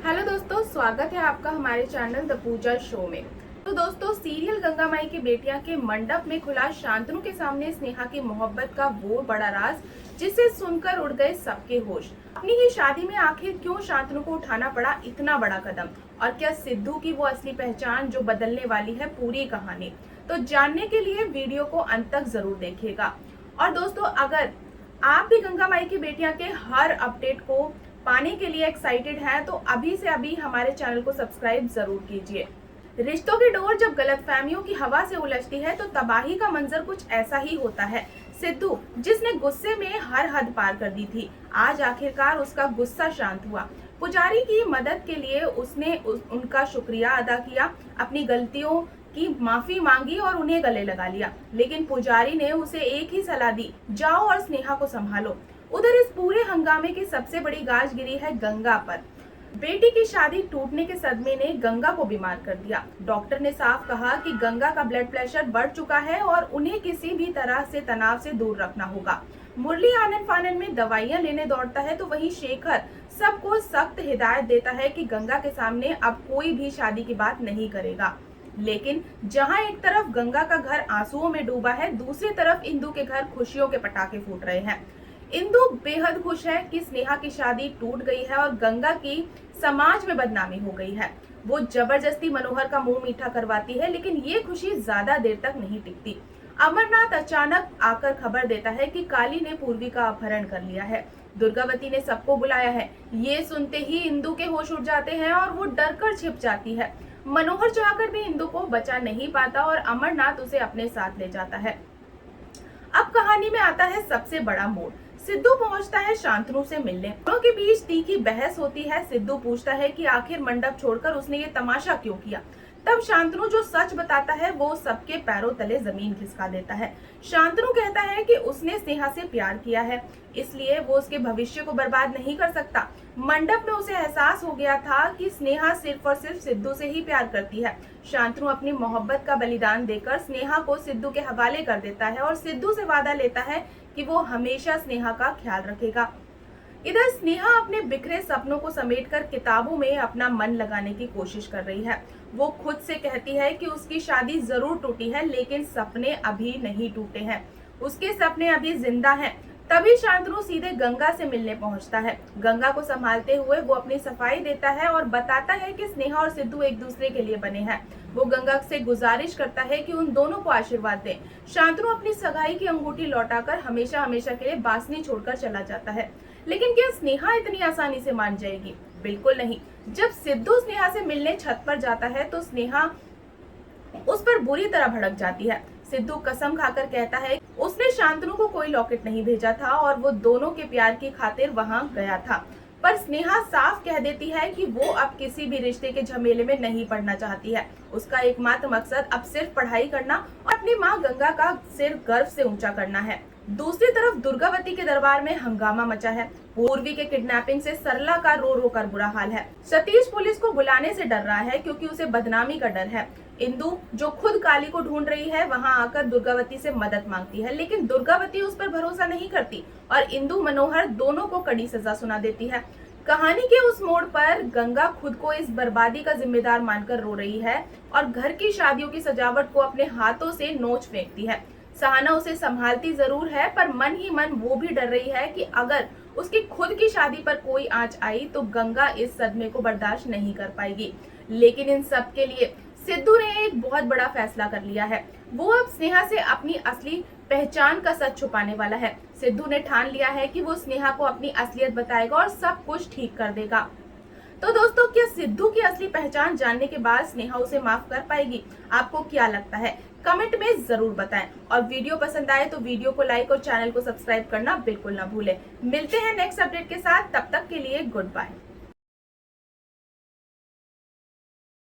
Hello दोस्तों, स्वागत है आपका हमारे चैनल द पूजा शो में। तो दोस्तों, सीरियल गंगा माई की बेटियां के मंडप में खुला शांतनु के सामने स्नेहा की मोहब्बत का वो बड़ा राज, जिसे सुनकर उड़ गए सबके होश। अपनी ही शादी में आखिर क्यों शांतनु को उठाना पड़ा इतना बड़ा कदम, और क्या सिद्धू की वो असली पहचान जो बदलने वाली है पूरी कहानी। तो जानने के लिए वीडियो को अंत तक जरूर देखिएगा। और दोस्तों, अगर आप भी गंगा माई की बेटियां के हर अपडेट को पाने के लिए एक्साइटेड हैं, तो अभी से अभी हमारे चैनल को सब्सक्राइब जरूर कीजिए। रिश्तों की डोर जब गलतफहमियों की हवा से उलझती है तो तबाही का मंजर कुछ ऐसा ही होता है। सिद्धू, जिसने गुस्से में हर हद पार कर दी थी, आज आखिरकार उसका गुस्सा शांत हुआ। पुजारी की मदद के लिए उसने उनका शुक्रिया अदा किया, अपनी गलतियों की माफी मांगी और उन्हें गले लगा लिया। लेकिन पुजारी ने उसे एक ही सलाह दी, जाओ और स्नेहा को संभालो। उधर इस पूरे हंगामे की सबसे बड़ी गाज गिरी है गंगा पर। बेटी की शादी टूटने के सदमे ने गंगा को बीमार कर दिया। डॉक्टर ने साफ कहा कि गंगा का ब्लड प्रेशर बढ़ चुका है और उन्हें किसी भी तरह से तनाव से दूर रखना होगा। मुरली आनन फानन में दवाइयां लेने दौड़ता है, तो वहीं शेखर सबको सख्त हिदायत देता है कि गंगा के सामने अब कोई भी शादी की बात नहीं करेगा। लेकिन जहां एक तरफ गंगा का घर आंसुओं में डूबा है, दूसरी तरफ इंदु के घर खुशियों के पटाखे फूट रहे हैं। इंदु बेहद खुश है कि स्नेहा की शादी टूट गई है और गंगा की समाज में बदनामी हो गई है। वो जबरदस्ती मनोहर का मुंह मीठा करवाती है, लेकिन ये खुशी ज्यादा देर तक नहीं टिकती। अमरनाथ अचानक आकर खबर देता है कि काली ने पूर्वी का अपहरण कर लिया है। दुर्गावती ने सबको बुलाया है। ये सुनते ही इंदु के होश उड़ जाते हैं और वो डर कर छिप जाती है। मनोहर चाहकर भी इंदु को बचा नहीं पाता और अमरनाथ उसे अपने साथ ले जाता है। अब कहानी में आता है सबसे बड़ा मोड़। सिद्धू पहुंचता है शांतनु से मिलने। दोनों के बीच तीखी बहस होती है। सिद्धू पूछता है कि आखिर मंडप छोड़कर उसने ये तमाशा क्यों किया। तब शांतनु जो सच बताता है वो सबके पैरों तले जमीन खिसका देता है। शांतनु कहता है कि उसने स्नेहा से प्यार किया है, इसलिए वो उसके भविष्य को बर्बाद नहीं कर सकता। मंडप में उसे एहसास हो गया था कि स्नेहा सिर्फ और सिर्फ सिद्धू से ही प्यार करती है। शांतनु अपनी मोहब्बत का बलिदान देकर स्नेहा को सिद्धू के हवाले कर देता है और सिद्धू से वादा लेता है कि वो हमेशा स्नेहा का ख्याल रखेगा। इधर स्नेहा अपने बिखरे सपनों को समेटकर किताबों में अपना मन लगाने की कोशिश कर रही है। वो खुद से कहती है कि उसकी शादी जरूर टूटी है, लेकिन सपने अभी नहीं टूटे हैं, उसके सपने अभी जिंदा हैं। तभी शांतनु सीधे गंगा से मिलने पहुंचता है। गंगा को संभालते हुए वो अपनी सफाई देता है और बताता है कि स्नेहा और सिद्धू एक दूसरे के लिए बने हैं। वो गंगा से गुजारिश करता है कि उन दोनों को आशीर्वाद दे। शांतनु अपनी सगाई की अंगूठी लौटाकर हमेशा हमेशा के लिए बासनी छोड़कर चला जाता है। लेकिन क्या स्नेहा इतनी आसानी से मान जाएगी? बिल्कुल नहीं। जब सिद्धू स्नेहा से मिलने छत पर जाता है तो स्नेहा उस पर बुरी तरह भड़क जाती है। सिद्धू कसम खाकर कहता है उसने शांतनु को कोई लॉकेट नहीं भेजा था और वो दोनों के प्यार की खातिर वहां गया था। पर स्नेहा साफ कह देती है कि वो अब किसी भी रिश्ते के झमेले में नहीं पड़ना चाहती है। उसका एकमात्र मकसद अब सिर्फ पढ़ाई करना और अपनी माँ गंगा का सिर गर्व से ऊंचा करना है। दूसरी तरफ दुर्गावती के दरबार में हंगामा मचा है। पूर्वी के किडनैपिंग से सरला का रो रो कर बुरा हाल है। सतीश पुलिस को बुलाने से डर रहा है क्योंकि उसे बदनामी का डर है। इंदु, जो खुद काली को ढूंढ रही है, वहां आकर दुर्गावती से मदद मांगती है, लेकिन दुर्गावती उस पर भरोसा नहीं करती और इंदु मनोहर दोनों को कड़ी सजा सुना देती है। कहानी के उस मोड़ पर गंगा खुद को इस बर्बादी का जिम्मेदार मानकर रो रही है और घर की शादियों की सजावट को अपने हाथों से नोच फेंकती है। सहाना उसे संभालती जरूर है, पर मन ही मन वो भी डर रही है कि अगर उसकी खुद की शादी पर कोई आंच आई तो गंगा इस सदमे को बर्दाश्त नहीं कर पाएगी। लेकिन इन सब के लिए सिद्धू ने एक बहुत बड़ा फैसला कर लिया है। वो अब स्नेहा से अपनी असली पहचान का सच छुपाने वाला है। सिद्धू ने ठान लिया है कि वो स्नेहा को अपनी असलियत बताएगा और सब कुछ ठीक कर देगा। तो दोस्तों, क्या सिद्धू की असली पहचान जानने के बाद स्नेहा उसे माफ कर पाएगी? आपको क्या लगता है? कमेंट में जरूर बताएं। और वीडियो पसंद आए तो वीडियो को लाइक और चैनल को सब्सक्राइब करना बिल्कुल ना भूलें। मिलते हैं नेक्स्ट अपडेट के साथ, तब तक के लिए गुड बाय।